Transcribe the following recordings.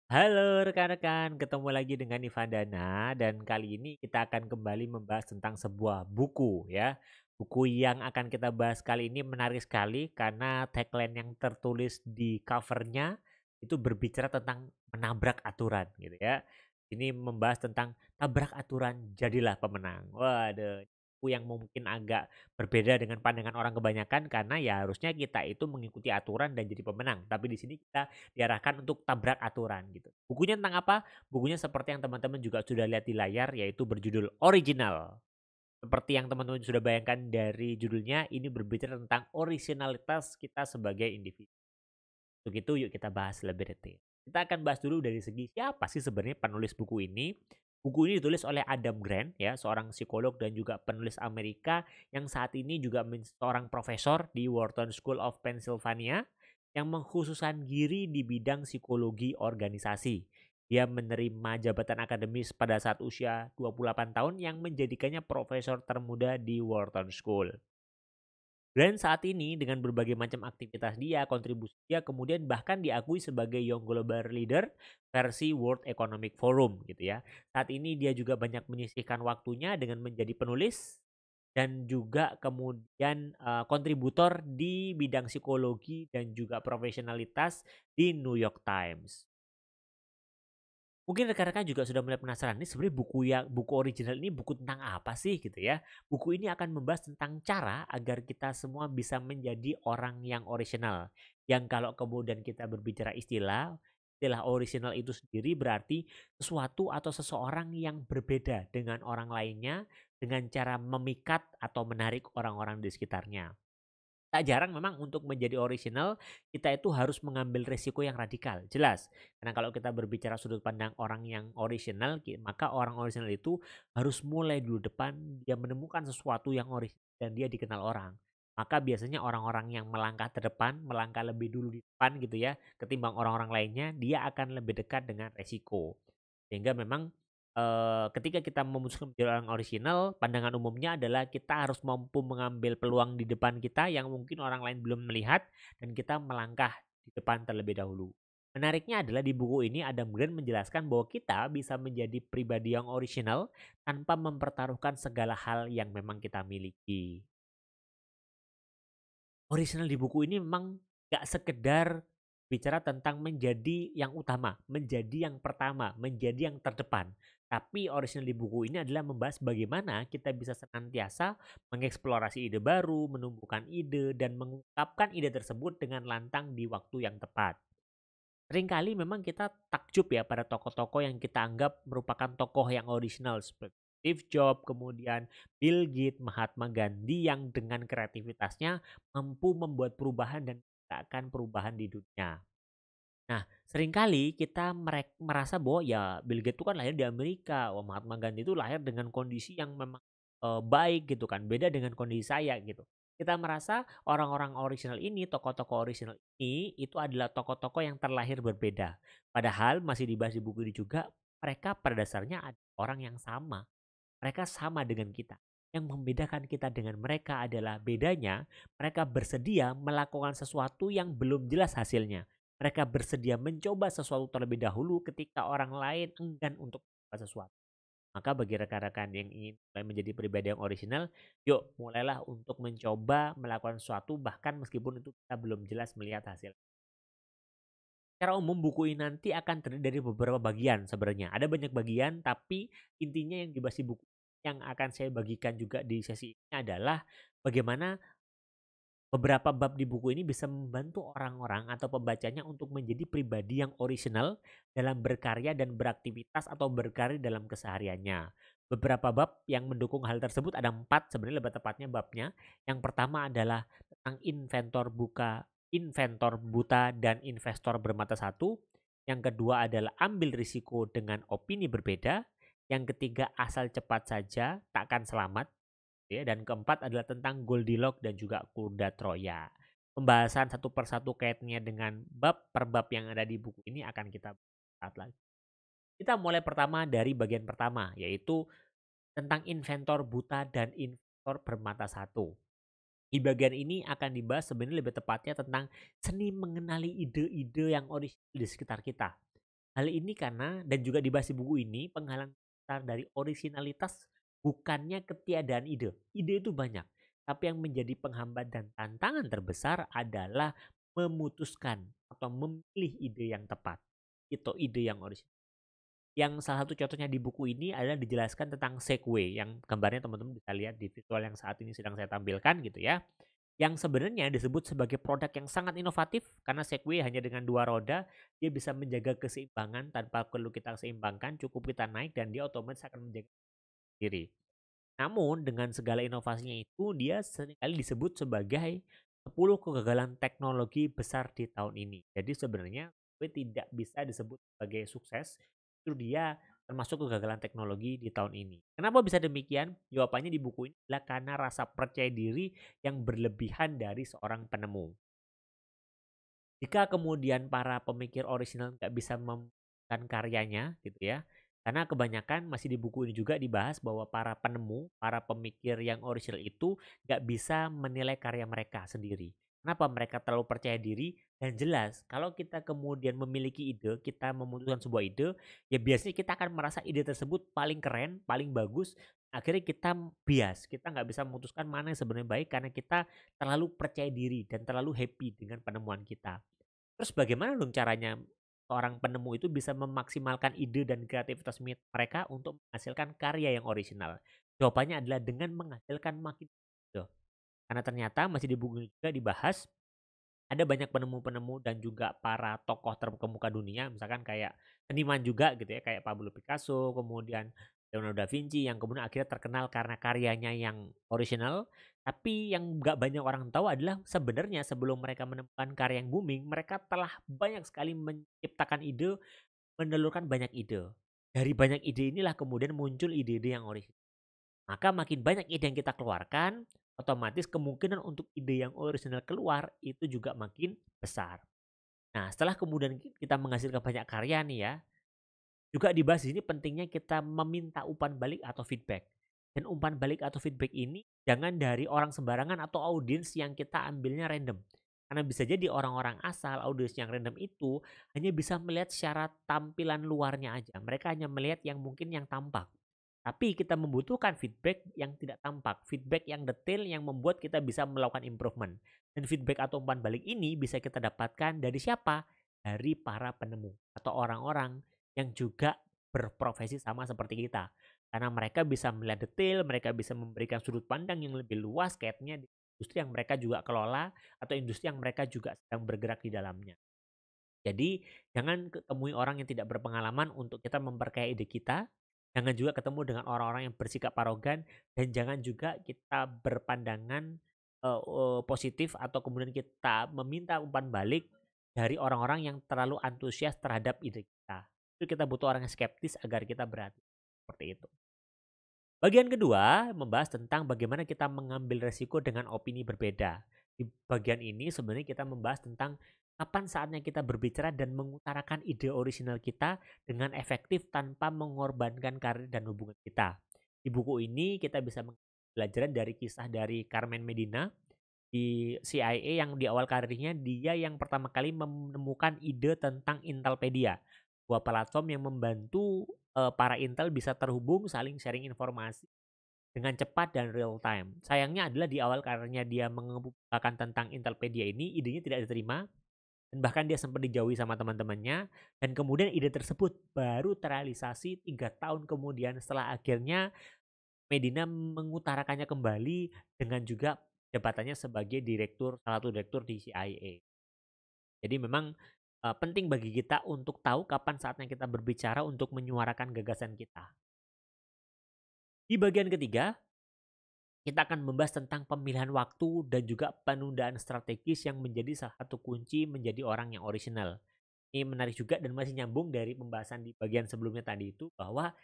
Halo rekan-rekan, ketemu lagi dengan Ivandana dan kali ini kita akan kembali membahas tentang sebuah buku ya. Buku yang akan kita bahas kali ini menarik sekali karena tagline yang tertulis di covernya itu berbicara tentang menabrak aturan gitu ya. Ini membahas tentang tabrak aturan jadilah pemenang. Waduh, buku yang mungkin agak berbeda dengan pandangan orang kebanyakan karena ya harusnya kita itu mengikuti aturan dan jadi pemenang. Tapi di sini kita diarahkan untuk tabrak aturan gitu. Bukunya tentang apa? Bukunya seperti yang teman-teman juga sudah lihat di layar yaitu berjudul Original. Seperti yang teman-teman sudah bayangkan dari judulnya, ini berbicara tentang orisinalitas kita sebagai individu. Untuk itu yuk kita bahas lebih detail. Kita akan bahas dulu dari segi siapa sih sebenarnya penulis buku ini. Buku ini ditulis oleh Adam Grant ya, seorang psikolog dan juga penulis Amerika yang saat ini juga seorang profesor di Wharton School of Pennsylvania yang mengkhususkan diri di bidang psikologi organisasi. Dia menerima jabatan akademis pada saat usia 28 tahun yang menjadikannya profesor termuda di Wharton School. Dan saat ini dengan berbagai macam aktivitas dia, kontribusi dia kemudian bahkan diakui sebagai Young Global Leader versi World Economic Forum gitu ya. Saat ini dia juga banyak menyisihkan waktunya dengan menjadi penulis dan juga kemudian kontributor di bidang psikologi dan juga profesionalitas di New York Times. Mungkin rekan-rekan juga sudah mulai penasaran, ini sebenarnya buku original ini buku tentang apa sih gitu ya. Buku ini akan membahas tentang cara agar kita semua bisa menjadi orang yang original. Yang kalau kemudian kita berbicara istilah original itu sendiri berarti sesuatu atau seseorang yang berbeda dengan orang lainnya dengan cara memikat atau menarik orang-orang di sekitarnya. Tak jarang memang untuk menjadi orisinal, kita itu harus mengambil resiko yang radikal, jelas. Karena kalau kita berbicara sudut pandang orang yang orisinal, maka orang orisinal itu harus mulai dulu depan, dia menemukan sesuatu yang orisinal dan dia dikenal orang. Maka biasanya orang-orang yang melangkah terdepan, melangkah lebih dulu di depan gitu ya, ketimbang orang-orang lainnya, dia akan lebih dekat dengan resiko. Sehingga memang ketika kita memutuskan menjadi orang orisinal, pandangan umumnya adalah kita harus mampu mengambil peluang di depan kita yang mungkin orang lain belum melihat dan kita melangkah di depan terlebih dahulu. Menariknya adalah di buku ini Adam Grant menjelaskan bahwa kita bisa menjadi pribadi yang orisinal tanpa mempertaruhkan segala hal yang memang kita miliki. Orisinal di buku ini memang gak sekedar bicara tentang menjadi yang utama, menjadi yang pertama, menjadi yang terdepan. Tapi orisinal di buku ini adalah membahas bagaimana kita bisa senantiasa mengeksplorasi ide baru, menumbuhkan ide, dan mengungkapkan ide tersebut dengan lantang di waktu yang tepat. Seringkali memang kita takjub ya pada tokoh-tokoh yang kita anggap merupakan tokoh yang orisinal seperti Steve Jobs, kemudian Bill Gates, Mahatma Gandhi yang dengan kreativitasnya mampu membuat perubahan dan menciptakan perubahan di dunia. Nah, seringkali kita merasa bahwa ya Bill Gates itu kan lahir di Amerika, oh Mahatma Gandhi itu lahir dengan kondisi yang memang baik gitu kan, beda dengan kondisi saya gitu. Kita merasa orang-orang orisinal ini, tokoh-tokoh orisinal ini itu adalah tokoh-tokoh yang terlahir berbeda. Padahal masih dibahas di buku ini juga, mereka pada dasarnya adalah orang yang sama. Mereka sama dengan kita. Yang membedakan kita dengan mereka adalah bedanya mereka bersedia melakukan sesuatu yang belum jelas hasilnya. Mereka bersedia mencoba sesuatu terlebih dahulu ketika orang lain enggan untuk mencoba sesuatu. Maka bagi rekan-rekan yang ingin mulai menjadi pribadi yang orisinal, yuk mulailah untuk mencoba melakukan sesuatu bahkan meskipun itu kita belum jelas melihat hasil. Secara umum buku ini nanti akan terdiri dari beberapa bagian sebenarnya. Ada banyak bagian tapi intinya yang dibahas di buku yang akan saya bagikan juga di sesi ini adalah bagaimana beberapa bab di buku ini bisa membantu orang-orang atau pembacanya untuk menjadi pribadi yang orisinal dalam berkarya dan beraktivitas atau berkarir dalam kesehariannya. Beberapa bab yang mendukung hal tersebut ada 4 sebenarnya lebih tepatnya babnya. Yang pertama adalah tentang inventor buta dan investor bermata satu. Yang kedua adalah ambil risiko dengan opini berbeda. Yang ketiga asal cepat saja takkan selamat ya, dan keempat adalah tentang Goldilocks dan juga kuda Troya. Pembahasan satu persatu kaitannya dengan bab per bab yang ada di buku ini akan kita bahas lagi. Kita mulai pertama dari bagian pertama, yaitu tentang inventor buta dan inventor bermata satu. Di bagian ini akan dibahas sebenarnya lebih tepatnya tentang seni mengenali ide-ide yang orisinal di sekitar kita. Hal ini karena dan juga dibahas di buku ini, penghalang besar dari orisinalitas bukannya ketiadaan ide. Ide itu banyak, tapi yang menjadi penghambat dan tantangan terbesar adalah memutuskan atau memilih ide yang tepat. Itu ide yang orisinal. Yang salah satu contohnya di buku ini adalah dijelaskan tentang Segway yang gambarnya teman-teman bisa lihat di visual yang saat ini sedang saya tampilkan gitu ya. Yang sebenarnya disebut sebagai produk yang sangat inovatif karena Segway hanya dengan 2 roda, dia bisa menjaga keseimbangan tanpa perlu kita seimbangkan, cukup kita naik dan dia otomatis akan menjaga diri. Namun dengan segala inovasinya itu, dia seringkali disebut sebagai 10 kegagalan teknologi besar di tahun ini. Jadi sebenarnya Segway tidak bisa disebut sebagai sukses, itu dia termasuk kegagalan teknologi di tahun ini. Kenapa bisa demikian? Jawabannya di buku ini adalah karena rasa percaya diri yang berlebihan dari seorang penemu. Jika kemudian para pemikir orisinal nggak bisa menemukan karyanya gitu ya, karena kebanyakan masih di buku ini juga dibahas bahwa para penemu, para pemikir yang orisinal itu nggak bisa menilai karya mereka sendiri. Kenapa? Mereka terlalu percaya diri dan jelas kalau kita kemudian memiliki ide, kita memutuskan sebuah ide, ya biasanya kita akan merasa ide tersebut paling keren, paling bagus. Akhirnya kita bias, kita nggak bisa memutuskan mana yang sebenarnya baik karena kita terlalu percaya diri dan terlalu happy dengan penemuan kita. Terus bagaimana dong caranya seorang penemu itu bisa memaksimalkan ide dan kreativitas mereka untuk menghasilkan karya yang orisinal? Jawabannya adalah dengan menghasilkan makin ide. Karena ternyata masih di buku ini juga dibahas ada banyak penemu-penemu dan juga para tokoh terkemuka dunia, misalkan kayak seniman juga gitu ya, kayak Pablo Picasso, kemudian Leonardo da Vinci yang kemudian akhirnya terkenal karena karyanya yang orisinal. Tapi yang nggak banyak orang tahu adalah sebenarnya sebelum mereka menemukan karya yang booming, mereka telah banyak sekali menciptakan ide, menelurkan banyak ide. Dari banyak ide inilah kemudian muncul ide-ide yang orisinal. Maka makin banyak ide yang kita keluarkan, otomatis kemungkinan untuk ide yang orisinal keluar itu juga makin besar. Nah, setelah kemudian kita menghasilkan banyak karya nih ya, juga dibahas di sini pentingnya kita meminta umpan balik atau feedback. Dan umpan balik atau feedback ini jangan dari orang sembarangan atau audiens yang kita ambilnya random. Karena bisa jadi orang-orang asal, audiens yang random itu hanya bisa melihat secara tampilan luarnya aja. Mereka hanya melihat yang mungkin yang tampak. Tapi kita membutuhkan feedback yang tidak tampak, feedback yang detail yang membuat kita bisa melakukan improvement. Dan feedback atau umpan balik ini bisa kita dapatkan dari siapa? Dari para penemu atau orang-orang yang juga berprofesi sama seperti kita. Karena mereka bisa melihat detail, mereka bisa memberikan sudut pandang yang lebih luas kayaknya di industri yang mereka juga kelola atau industri yang mereka juga sedang bergerak di dalamnya. Jadi jangan ketemui orang yang tidak berpengalaman untuk kita memperkaya ide kita. Jangan juga ketemu dengan orang-orang yang bersikap arogan dan jangan juga kita berpandangan positif atau kemudian kita meminta umpan balik dari orang-orang yang terlalu antusias terhadap ide kita. Itu kita butuh orang yang skeptis agar kita berhati seperti itu. Bagian kedua membahas tentang bagaimana kita mengambil resiko dengan opini berbeda. Di bagian ini sebenarnya kita membahas tentang kapan saatnya kita berbicara dan mengutarakan ide orisinal kita dengan efektif tanpa mengorbankan karir dan hubungan kita. Di buku ini kita bisa belajar dari kisah dari Carmen Medina di CIA yang di awal karirnya dia yang pertama kali menemukan ide tentang Intelpedia, sebuah platform yang membantu para intel bisa terhubung, saling sharing informasi dengan cepat dan real time. Sayangnya adalah di awal karirnya dia mengemukakan tentang Intelpedia ini, idenya tidak diterima dan bahkan dia sempat dijauhi sama teman-temannya dan kemudian ide tersebut baru terrealisasi 3 tahun kemudian setelah akhirnya Medina mengutarakannya kembali dengan juga jabatannya sebagai salah satu direktur di CIA. Jadi memang penting bagi kita untuk tahu kapan saatnya kita berbicara untuk menyuarakan gagasan kita. Di bagian ketiga, kita akan membahas tentang pemilihan waktu dan juga penundaan strategis yang menjadi salah satu kunci menjadi orang yang orisinal. Ini menarik juga dan masih nyambung dari pembahasan di bagian sebelumnya tadi itu bahwa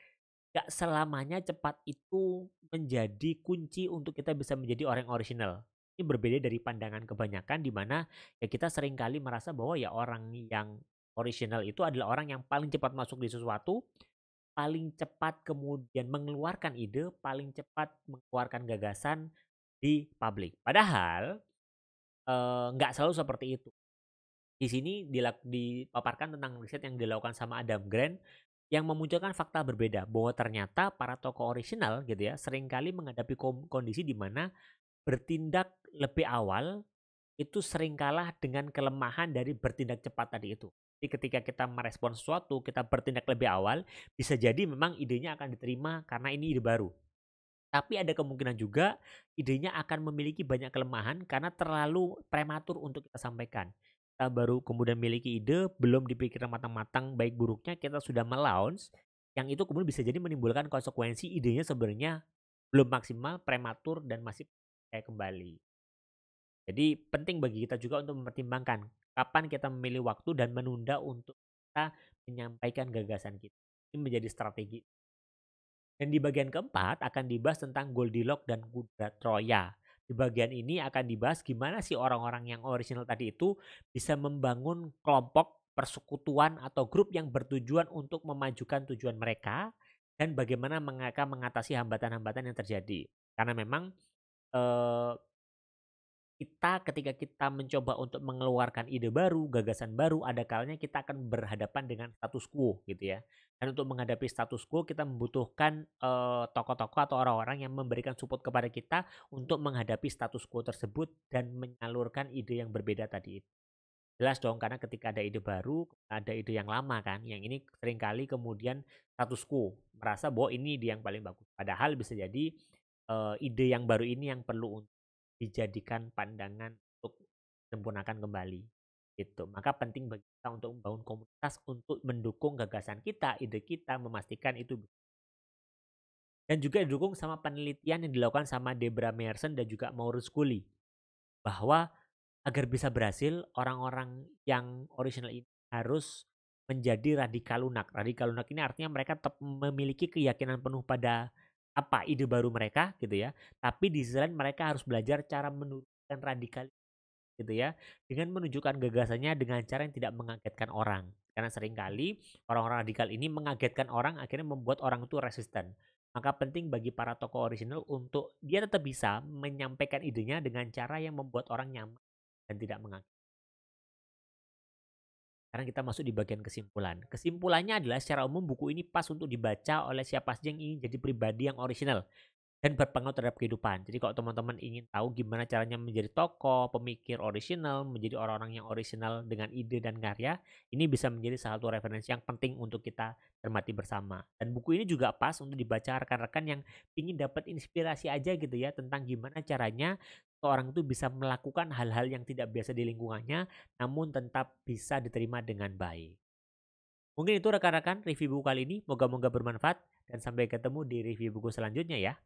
gak selamanya cepat itu menjadi kunci untuk kita bisa menjadi orang yang orisinal. Ini berbeda dari pandangan kebanyakan di mana ya kita seringkali merasa bahwa ya orang yang orisinal itu adalah orang yang paling cepat masuk di sesuatu, paling cepat kemudian mengeluarkan ide, paling cepat mengeluarkan gagasan di publik. Padahal nggak selalu seperti itu. Di sini dipaparkan tentang riset yang dilakukan sama Adam Grant yang memunculkan fakta berbeda bahwa ternyata para tokoh orisinal gitu ya seringkali menghadapi kondisi di mana bertindak lebih awal itu sering kalah dengan kelemahan dari bertindak cepat tadi itu. Jadi ketika kita merespon sesuatu, kita bertindak lebih awal, bisa jadi memang idenya akan diterima karena ini ide baru. Tapi ada kemungkinan juga idenya akan memiliki banyak kelemahan karena terlalu prematur untuk kita sampaikan. Kita baru kemudian memiliki ide, belum dipikirkan matang-matang baik buruknya, kita sudah melaunch, yang itu kemudian bisa jadi menimbulkan konsekuensi idenya sebenarnya belum maksimal, prematur, dan masih kayak kembali. Jadi penting bagi kita juga untuk mempertimbangkan kapan kita memilih waktu dan menunda untuk kita menyampaikan gagasan kita. Ini menjadi strategi. Dan di bagian keempat akan dibahas tentang Goldilocks dan kuda Troya. Di bagian ini akan dibahas gimana sih orang-orang yang original tadi itu bisa membangun kelompok, persekutuan atau grup yang bertujuan untuk memajukan tujuan mereka dan bagaimana mereka mengatasi hambatan-hambatan yang terjadi. Karena memang eh, kita ketika kita mencoba untuk mengeluarkan ide baru, gagasan baru, ada kalanya kita akan berhadapan dengan status quo gitu ya. Dan untuk menghadapi status quo kita membutuhkan tokoh-tokoh atau orang-orang yang memberikan support kepada kita untuk menghadapi status quo tersebut dan menyalurkan ide yang berbeda tadi itu. Jelas dong karena ketika ada ide baru, ada ide yang lama kan. Yang ini seringkali kemudian status quo merasa bahwa ini ide yang paling bagus. Padahal bisa jadi ide yang baru ini yang perlu dijadikan pandangan untuk sempurnakan kembali gitu. Maka penting bagi kita untuk membangun komunitas untuk mendukung gagasan kita, ide kita, memastikan itu dan juga didukung sama penelitian yang dilakukan sama Debra Merson dan juga Maurice Scully bahwa agar bisa berhasil orang-orang yang original ini harus menjadi radikal lunak. Radikal lunak ini artinya mereka tetap memiliki keyakinan penuh pada apa ide baru mereka gitu ya. Tapi di sisi lain mereka harus belajar cara menurunkan radikal gitu ya, dengan menunjukkan gagasannya dengan cara yang tidak mengagetkan orang. Karena seringkali orang-orang radikal ini mengagetkan orang akhirnya membuat orang itu resisten. Maka penting bagi para tokoh original untuk dia tetap bisa menyampaikan idenya dengan cara yang membuat orang nyaman dan tidak mengagetkan. Sekarang kita masuk di bagian kesimpulan. Kesimpulannya adalah secara umum buku ini pas untuk dibaca oleh siapa saja yang ingin jadi pribadi yang original dan berpengaruh terhadap kehidupan. Jadi kalau teman-teman ingin tahu gimana caranya menjadi tokoh, pemikir orisinal, menjadi orang-orang yang orisinal dengan ide dan karya, ini bisa menjadi salah satu referensi yang penting untuk kita cermati bersama. Dan buku ini juga pas untuk dibaca rekan-rekan yang ingin dapat inspirasi aja gitu ya tentang gimana caranya seorang itu bisa melakukan hal-hal yang tidak biasa di lingkungannya, namun tetap bisa diterima dengan baik. Mungkin itu rekan-rekan review buku kali ini, moga-moga bermanfaat dan sampai ketemu di review buku selanjutnya ya.